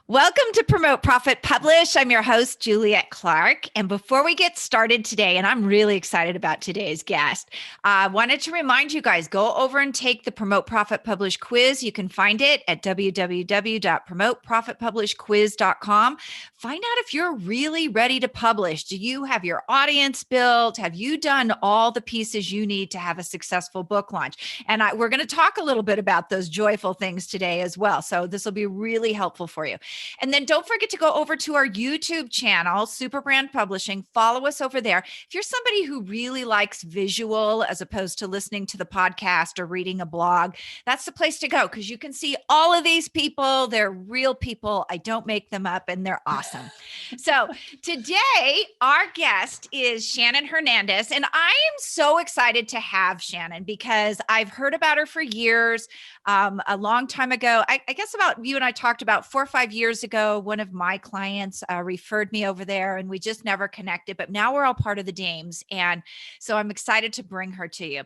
Welcome to Promote, Profit, Publish. I'm your host, Juliet Clark. And before we get started today, and I'm really excited about today's guest, I wanted to remind you guys, go over and take the Promote, Profit, Publish quiz. You can find it at www.promoteprofitpublishquiz.com. Find out if you're really ready to publish. Do you have your audience built? Have you done all the pieces you need to have a successful book launch? And we're going to talk a little bit about those joyful things today as well. So this will be really helpful for you. And then don't forget to go over to our YouTube channel, Super Brand Publishing. Follow us over there. If you're somebody who really likes visual as opposed to listening to the podcast or reading a blog, that's the place to go because you can see all of these people. They're real people. I don't make them up, and they're awesome. So today, our guest is Shannon Hernandez, and I am so excited to have Shannon because I've heard about her for years. A long time ago, I guess about you and I talked about 4 or 5 years ago, one of my clients referred me over there and we just never connected, but now we're all part of the Dames. And so I'm excited to bring her to you.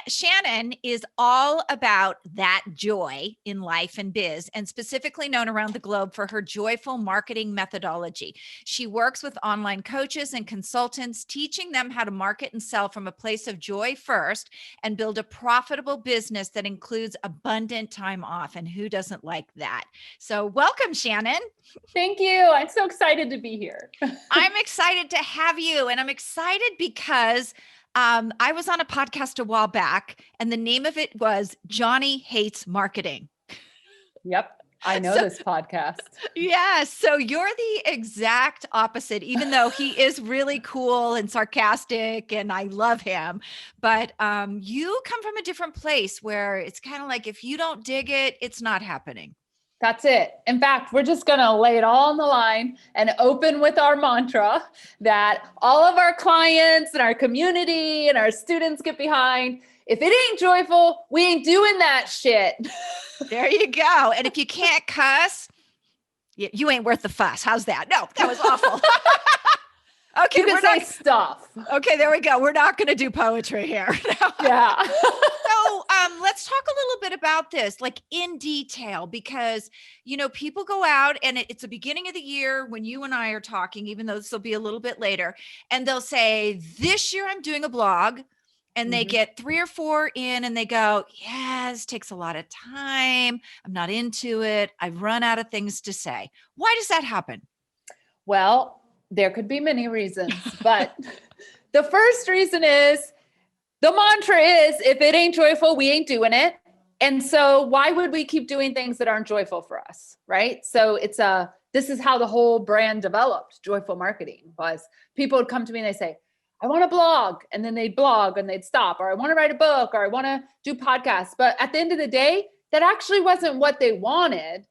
Shannon is all about that joy in life and biz, and specifically known around the globe for her joyful marketing methodology. She works with online coaches and consultants, teaching them how to market and sell from a place of joy first and build a profitable business that includes abundant time off. And who doesn't like that? So welcome, Shannon. Thank you. I'm so excited to be here. I'm excited to have you. And I'm excited because I was on a podcast a while back and the name of it was Johnny Hates Marketing. Yep. I know this podcast. Yeah. So you're the exact opposite, even though he is really cool and sarcastic and I love him. But you come from a different place where it's kind of like, if you don't dig it, it's not happening. That's it. In fact, we're just going to lay it all on the line and open with our mantra that all of our clients and our community and our students get behind. If it ain't joyful, we ain't doing that shit. There you go. And if you can't cuss, you ain't worth the fuss. How's that? No, that was awful. Okay, you can say stuff. Okay, there we go. We're not going to do poetry here. Yeah. So let's talk a little bit about this, like in detail, because, you know, people go out and it's the beginning of the year when you and I are talking, even though this will be a little bit later, and they'll say, this year I'm doing a blog. And they get 3 or 4 in and they go, yeah, this takes a lot of time. I'm not into it. I've run out of things to say. Why does that happen? Well, there could be many reasons, but the first reason is the mantra is, if it ain't joyful, we ain't doing it. And so why would we keep doing things that aren't joyful for us? Right. So this is how the whole brand developed. Joyful marketing was people would come to me and they say, I want to blog, and then they'd blog and they'd stop, or I want to write a book, or I want to do podcasts. But at the end of the day, that actually wasn't what they wanted.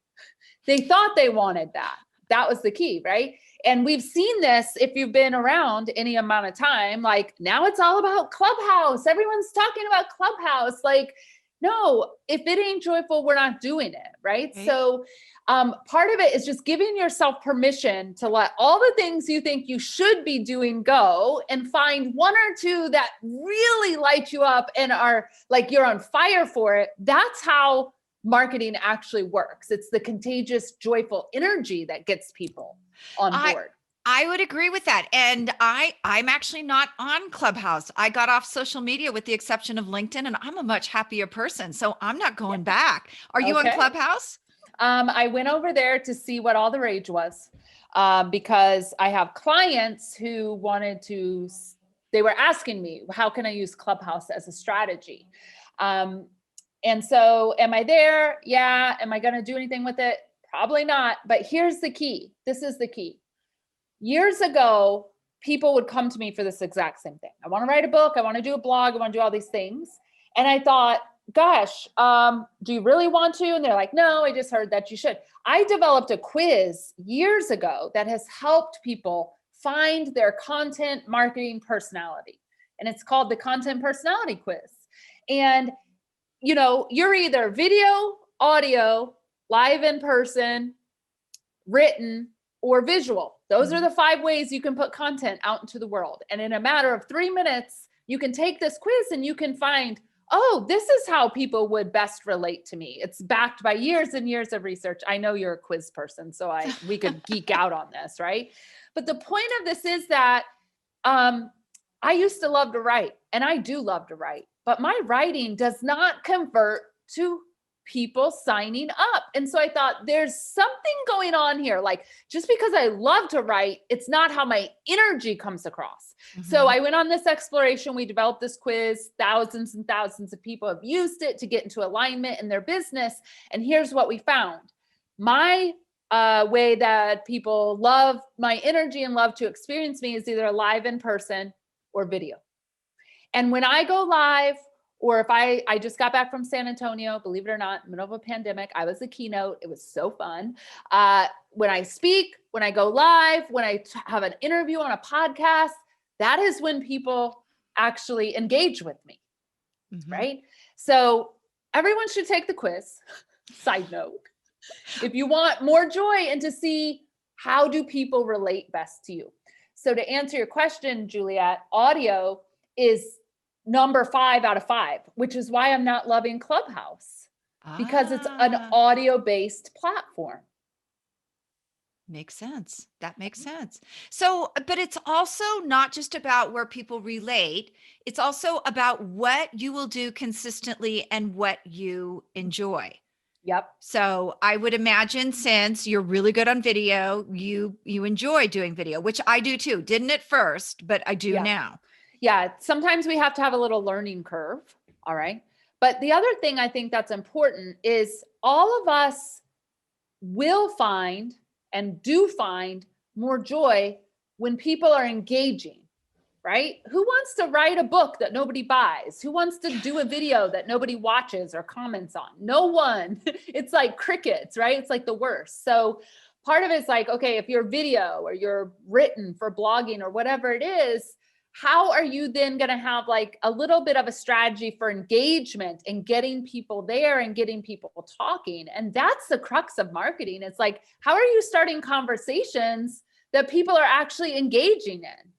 They thought they wanted that. That was the key, right? And we've seen this if you've been around any amount of time, like now it's all about Clubhouse. Everyone's talking about Clubhouse. Like, no, if it ain't joyful, we're not doing it, right? Okay. So part of it is just giving yourself permission to let all the things you think you should be doing go and find 1 or 2 that really light you up and are like you're on fire for it. That's how marketing actually works. It's the contagious, joyful energy that gets people on board. I would agree with that. And I'm actually not on Clubhouse. I got off social media with the exception of LinkedIn, and I'm a much happier person. So I'm not going back. Are you on Clubhouse? I went over there to see what all the rage was because I have clients who they were asking me, how can I use Clubhouse as a strategy? And so am I there? Yeah. Am I going to do anything with it? Probably not. But here's the key. This is the key. Years ago, people would come to me for this exact same thing. I want to write a book. I want to do a blog. I want to do all these things. And I thought, gosh, do you really want to? And they're like, no, I just heard that you should. I developed a quiz years ago that has helped people find their content marketing personality. And it's called the Content Personality Quiz. And, you know, you're either video, audio, live in person, written, or visual. Those are the 5 ways you can put content out into the world. And in a matter of 3 minutes, you can take this quiz and you can find oh, this is how people would best relate to me. It's backed by years and years of research. I know you're a quiz person, so we could geek out on this, right? But the point of this is that I used to love to write, and I do love to write, but my writing does not convert to people signing up. And so I thought there's something going on here. Like, just because I love to write, it's not how my energy comes across. So I went on this exploration. We developed this quiz. Thousands and thousands of people have used it to get into alignment in their business. And here's what we found. My way that people love my energy and love to experience me is either live in person or video. And when I go live, or if I just got back from San Antonio, believe it or not, middle of a pandemic, I was a keynote. It was so fun. When I speak, when I go live, when I have an interview on a podcast, that is when people actually engage with me, right? So everyone should take the quiz. Side note, if you want more joy and to see how do people relate best to you. So to answer your question, Juliet, audio is number 5 out of 5, which is why I'm not loving Clubhouse, because it's an audio-based platform. Makes sense. That makes sense. So, but it's also not just about where people relate. It's also about what you will do consistently and what you enjoy. Yep. So I would imagine, since you're really good on video, you enjoy doing video, which I do too. Didn't at first, but I do now. Yeah. Sometimes we have to have a little learning curve. All right. But the other thing I think that's important is all of us will find and do find more joy when people are engaging, right? Who wants to write a book that nobody buys? Who wants to do a video that nobody watches or comments on? No one. It's like crickets, right? It's like the worst. So part of it's like, okay, if you're video or you're written for blogging or whatever it is, how are you then going to have like a little bit of a strategy for engagement and getting people there and getting people talking? And that's the crux of marketing. It's like, how are you starting conversations that people are actually engaging in?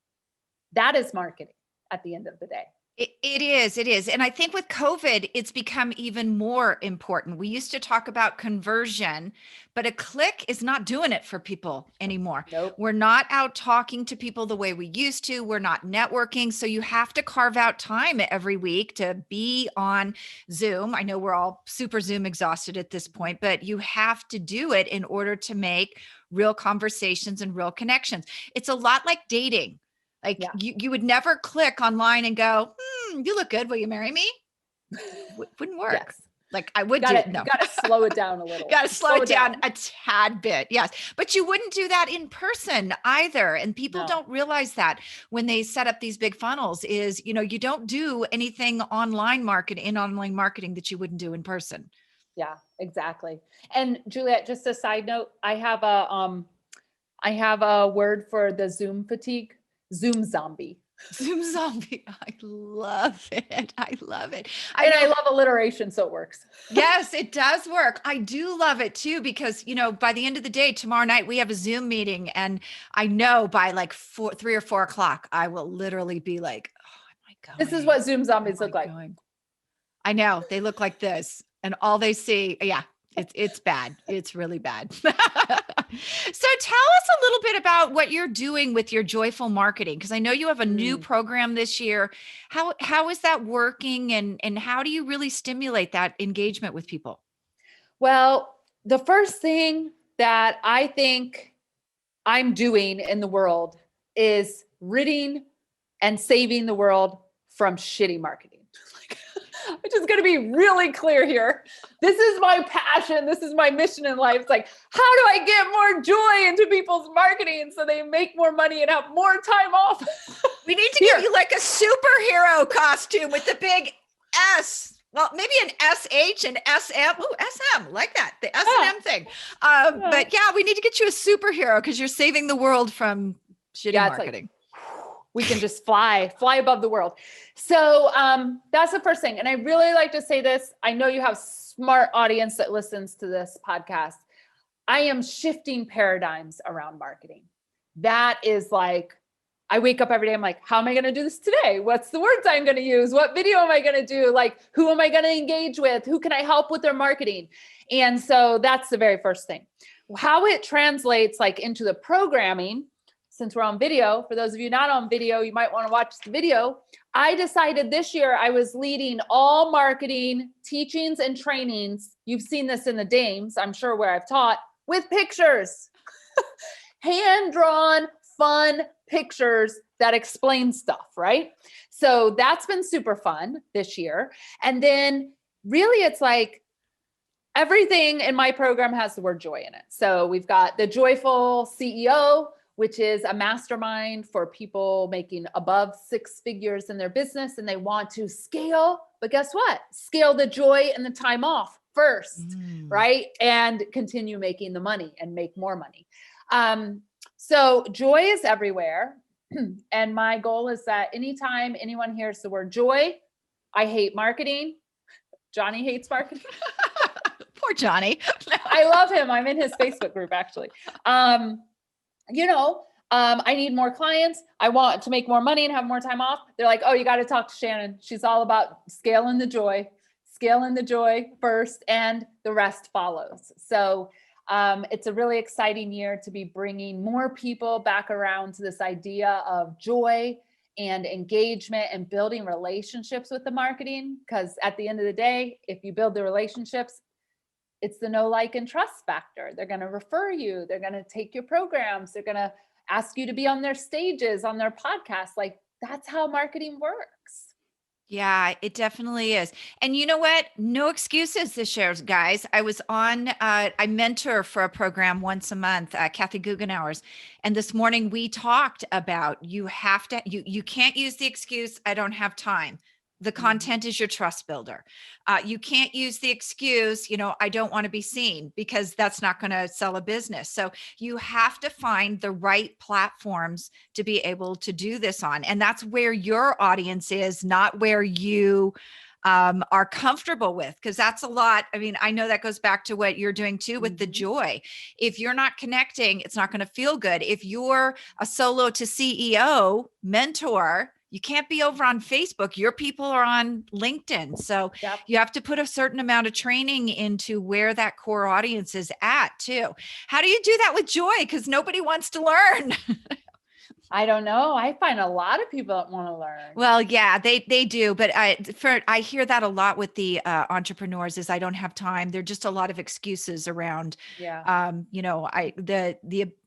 That is marketing at the end of the day. It is. And I think with COVID, it's become even more important. We used to talk about conversion, but a click is not doing it for people anymore. Nope. We're not out talking to people the way we used to. We're not networking. So you have to carve out time every week to be on Zoom. I know we're all super Zoom exhausted at this point, but you have to do it in order to make real conversations and real connections. It's a lot like dating. Like you would never click online and go, you look good. Will you marry me? Wouldn't work. Yes. Like I would no. You got to slow it down a little. Got to slow it down a tad bit. Yes. But you wouldn't do that in person either. And people don't realize that when they set up these big funnels is, you don't do anything online marketing that you wouldn't do in person. Yeah, exactly. And Juliet, just a side note, I have a word for the Zoom fatigue. Zoom zombie. Zoom zombie. I love it. I love I love alliteration, so it works. Yes, it does work. I do love it too, because, by the end of the day, tomorrow night, we have a Zoom meeting, and I know by like 3 or 4 o'clock, I will literally be like, oh, am I going? This is what Zoom zombies look like. I know, they look like this, and all they see, it's bad. It's really bad. So tell us a little bit about what you're doing with your joyful marketing, because I know you have a new program this year. How is that working, and how do you really stimulate that engagement with people? Well, the first thing that I think I'm doing in the world is ridding and saving the world from shitty marketing. I'm just going to be really clear here. This is my passion. This is my mission in life. It's like, how do I get more joy into people's marketing so they make more money and have more time off? We need to give you like a superhero costume with the big S. Well, maybe an SH and SM. Oh, SM, like that. The S&M thing. But we need to get you a superhero because you're saving the world from shitty marketing. We can just fly above the world. So that's the first thing. And I really like to say this. I know you have smart audience that listens to this podcast. I am shifting paradigms around marketing. That is like I wake up every day. I'm like, how am I going to do this today? What's the words I'm going to use? What video am I going to do? Like, who am I going to engage with? Who can I help with their marketing? And so that's the very first thing. How it translates like into the programming, since we're on video, for those of you not on video, you might want to watch the video. I decided this year I was leading all marketing teachings and trainings. You've seen this in the Dames, I'm sure, where I've taught with pictures, hand-drawn, fun pictures that explain stuff, right? So that's been super fun this year. And then really it's like everything in my program has the word joy in it. So we've got the Joyful CEO, which is a mastermind for people making above 6 figures in their business and they want to scale. But guess what? Scale the joy and the time off first, right? And continue making the money and make more money. So joy is everywhere. And my goal is that anytime anyone hears the word joy, I hate marketing. Johnny hates marketing. Poor Johnny. I love him. I'm in his Facebook group, actually. I need more clients. I want to make more money and have more time off. They're like, oh, you got to talk to Shannon. She's all about scaling the joy first, and the rest follows. So it's a really exciting year to be bringing more people back around to this idea of joy and engagement and building relationships with the marketing. Because at the end of the day, if you build the relationships, it's the know, like, and trust factor. They're going to refer you. They're going to take your programs. They're going to ask you to be on their stages, on their podcasts. Like, that's how marketing works. Yeah, it definitely is. And you know what? No excuses this year, guys. I was on, I mentor for a program once a month, Kathy Guggenauer's. And this morning we talked about you can't use the excuse, I don't have time. The content is your trust builder. You can't use the excuse, I don't want to be seen, because that's not going to sell a business. So you have to find the right platforms to be able to do this on. And that's where your audience is, not where you are comfortable with, because that's a lot. I mean, I know that goes back to what you're doing too with the joy. If you're not connecting, it's not going to feel good. If you're a solo to CEO mentor, you can't be over on Facebook. Your people are on LinkedIn. So you have to put a certain amount of training into where that core audience is at too. How do you do that with joy? Because nobody wants to learn. I don't know. I find a lot of people that want to learn. Well, yeah, they do. But I hear that a lot with the entrepreneurs is I don't have time. There are just a lot of excuses around,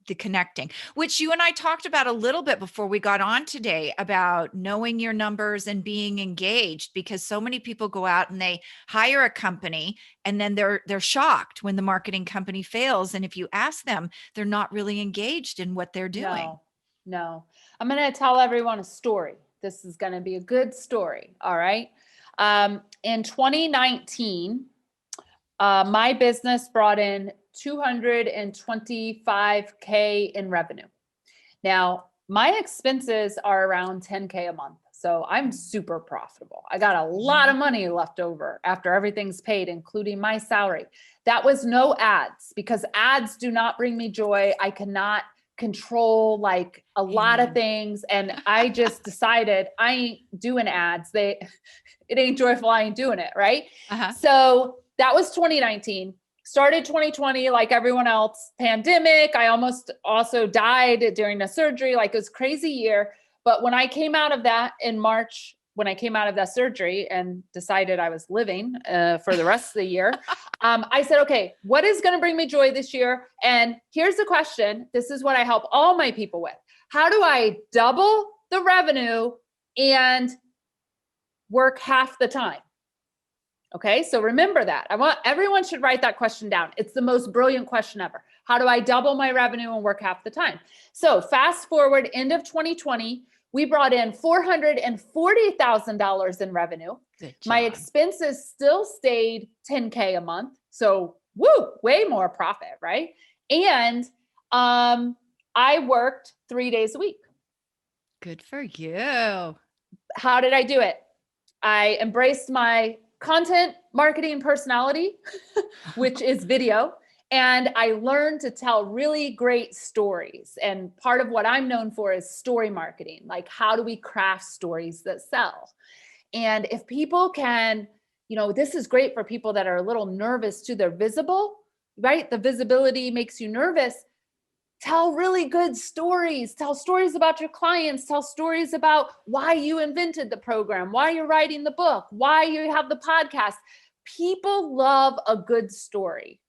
the connecting, which you and I talked about a little bit before we got on today, about knowing your numbers and being engaged, because so many people go out and they hire a company and then they're shocked when the marketing company fails. And if you ask them, they're not really engaged in what they're doing. No, I'm going to tell everyone a story. This is going to be a good story. All right. In 2019, my business brought in $225K in revenue. Now, my expenses are around $10K a month. So I'm super profitable. I got a lot of money left over after everything's paid, including my salary. That was no ads, because ads do not bring me joy. I cannot control like a lot of things. And I just decided I ain't doing ads. It ain't joyful. I ain't doing it. Right. So that was 2019. Started 2020, like everyone else, pandemic. I almost also died during a surgery. Like, it was a crazy year. But when I came out of that in March, when I came out of that surgery and decided I was living for the rest of the year, I said, okay, what is going to bring me joy this year? And here's the question. This is what I help all my people with. How do I double the revenue and work half the time? Okay, so remember that. Everyone should write that question down. It's the most brilliant question ever. How do I double my revenue and work half the time? So fast forward, end of 2020, we brought in $440,000 in revenue. My expenses still stayed $10K a month. So way more profit, right? And I worked 3 days a week. Good for you. How did I do it? I embraced my content marketing personality, which is video. And I learned to tell really great stories. And part of what I'm known for is story marketing. Like, how do we craft stories that sell? And if people can, this is great for people that are a little nervous too. They're visible, right? The visibility makes you nervous. Tell really good stories. Tell stories about your clients. Tell stories about why you invented the program, why you're writing the book, why you have the podcast. People love a good story.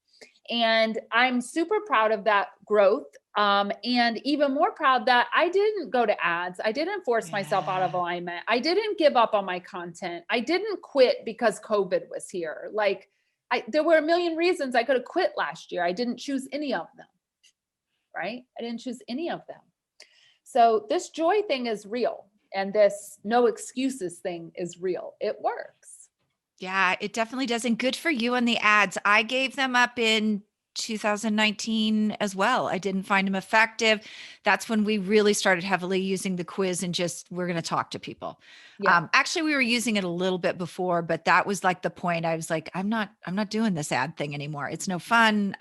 And I'm super proud of that growth. And even more proud that I didn't go to ads. I didn't force myself out of alignment. I didn't give up on my content. I didn't quit because COVID was here. Like, there were a million reasons I could have quit last year. I didn't choose any of them, right? I didn't choose any of them. So this joy thing is real. And this no excuses thing is real. It works. Yeah, it definitely does. And good for you on the ads. I gave them up in 2019 as well. I didn't find them effective. That's when we really started heavily using the quiz and just, we're going to talk to people. Yeah. Actually, we were using it a little bit before, but that was like the point. I was like, I'm not doing this ad thing anymore. It's no fun.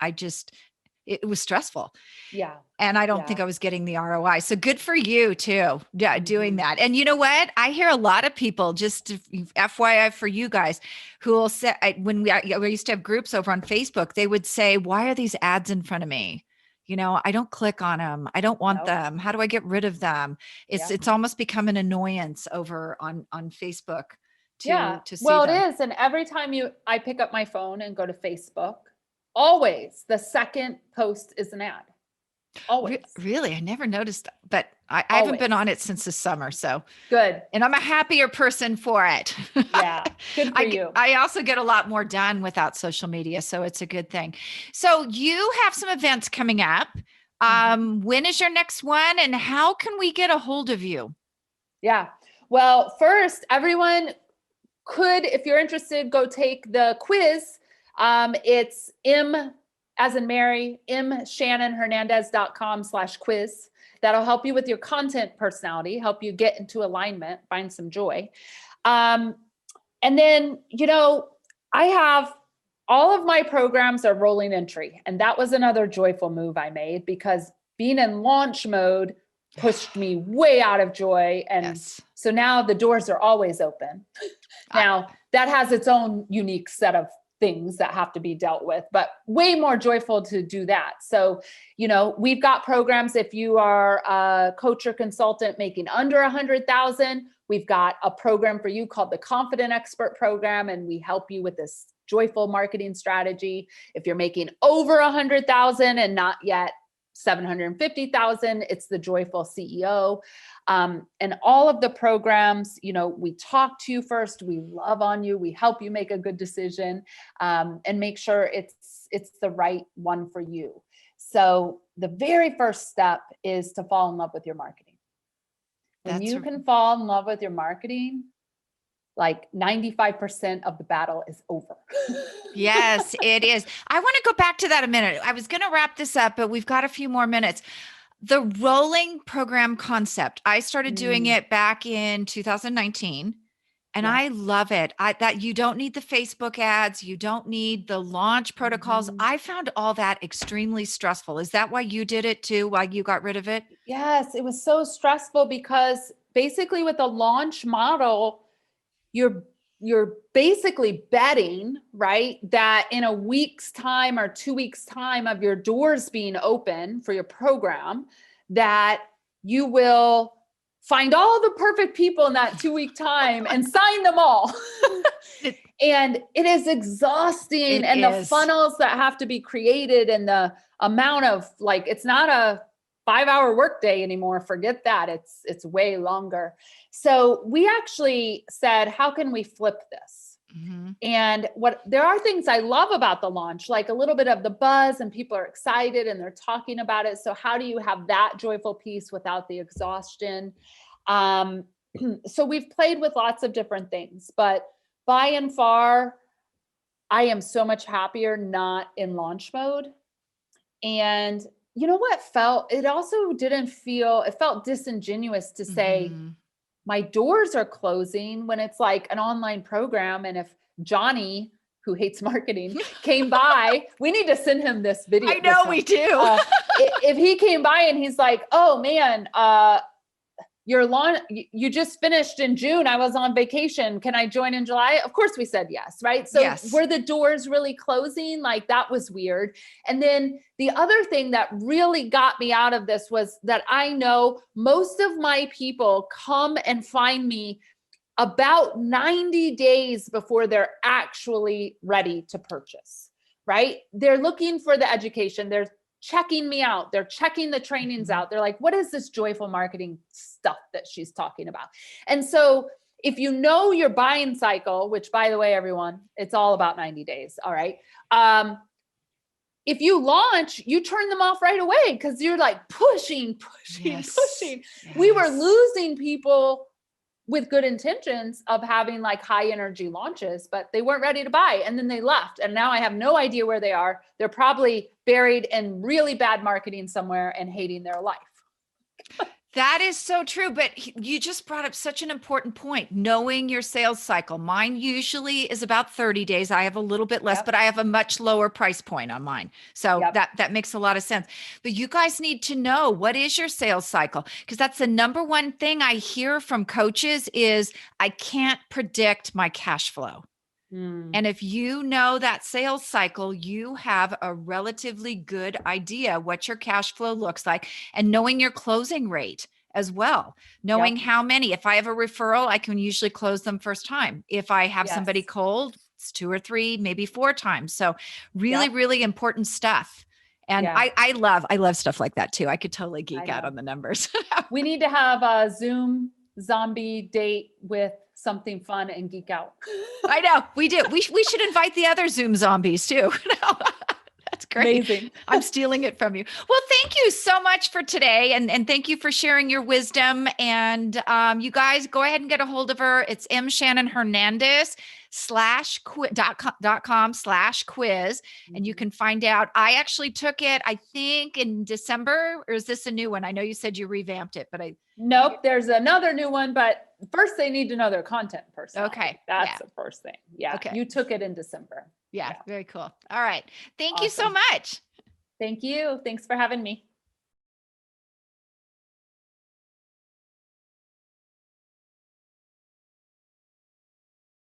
It was stressful. Yeah. And I don't think I was getting the ROI. So good for you too. Yeah, doing that. And you know what? I hear a lot of people, just FYI for you guys, who will say, when we used to have groups over on Facebook, they would say, why are these ads in front of me? I don't click on them. I don't want them. How do I get rid of them? It's almost become an annoyance over on Facebook to see well, them. it is. And every time I pick up my phone and go to Facebook, always the second post is an ad. Always. Really? I never noticed that, but I haven't been on it since the summer. So good. And I'm a happier person for it. Yeah. Good for you. I also get a lot more done without social media. So it's a good thing. So you have some events coming up. When is your next one and how can we get a hold of you? Yeah. Well, first, everyone could, if you're interested, go take the quiz. It's M as in Mary, shannonhernandez.com/quiz. That'll help you with your content personality, help you get into alignment, find some joy. And then, I have all of my programs are rolling entry. And that was another joyful move I made because being in launch mode pushed me way out of joy. And so now the doors are always open. Now that has its own unique set of things that have to be dealt with, but way more joyful to do that. So, we've got programs. If you are a coach or consultant making under 100,000, we've got a program for you called the Confident Expert Program. And we help you with this joyful marketing strategy. If you're making over 100,000 and not yet 750,000, it's the Joyful CEO. And all of the programs, we talk to you first, we love on you, we help you make a good decision, and make sure it's the right one for you. So the very first step is to fall in love with your marketing. When you can fall in love with your marketing, like 95% of the battle is over. Yes, it is. I want to go back to that a minute. I was going to wrap this up, but we've got a few more minutes. The rolling program concept. I started doing it back in 2019 and I love it. That you don't need the Facebook ads. You don't need the launch protocols. I found all that extremely stressful. Is that why you did it too? Why you got rid of it? Yes, it was so stressful because basically with the launch model, you're basically betting, right, that in a week's time or 2 weeks' time of your doors being open for your program, that you will find all the perfect people in that 2-week time and sign them all. And it is exhausting. The funnels that have to be created and the amount of it's not a 5-hour workday anymore. Forget that. It's way longer. So we actually said, how can we flip this? And there are things I love about the launch, like a little bit of the buzz and people are excited and they're talking about it. So how do you have that joyful piece without the exhaustion? So we've played with lots of different things, but by and far, I am so much happier not in launch mode. And you know what it also it felt disingenuous to say my doors are closing when it's like an online program. And if Johnny, who hates marketing, came by. We need to send him this video. I know we do. If he came by and he's like, oh man, your launch, you just finished in June. I was on vacation. Can I join in July? Of course we said yes, right? So Yes. were the doors really closing? Like that was weird. And then the other thing that really got me out of this was that I know most of my people come and find me about 90 days before they're actually ready to purchase, right? They're looking for the education. They're checking me out. They're checking the trainings out. They're like, what is this joyful marketing stuff that she's talking about? And so if you know your buying cycle, which by the way, everyone, it's all about 90 days. All right. If you launch, you turn them off right away because you're like pushing. Yes. We were losing people with good intentions of having like high energy launches, but they weren't ready to buy. And then they left. And now I have no idea where they are. They're probably buried in really bad marketing somewhere and hating their life. That is so true. But you just brought up such an important point, knowing your sales cycle. Mine usually is about 30 days. I have a little bit less, but I have a much lower price point on mine. So that makes a lot of sense. But you guys need to know, what is your sales cycle? Because that's the number one thing I hear from coaches is, I can't predict my cash flow. And if you know that sales cycle, you have a relatively good idea what your cash flow looks like, and knowing your closing rate as well, knowing how many. If I have a referral, I can usually close them first time. If I have somebody cold, it's 2 or 3, maybe 4 times. So really, really important stuff. And I love stuff like that too. I could totally geek out on the numbers. We need to have a Zoom zombie date with something fun and geek out. I know we do. We should invite the other Zoom zombies too. That's great. Amazing. I'm stealing it from you. Well, thank you so much for today. And thank you for sharing your wisdom. And you guys go ahead and get a hold of her. It's Shannon Hernandez .com/quiz. And you can find out. I actually took it, I think in December, or is this a new one? I know you said you revamped it, but Nope, there's another new one, but first they need to know their content person. Okay. That's the first thing. Yeah. Okay. You took it in December. Yeah. Very cool. All right. Thank you so much. Thank you. Thanks for having me.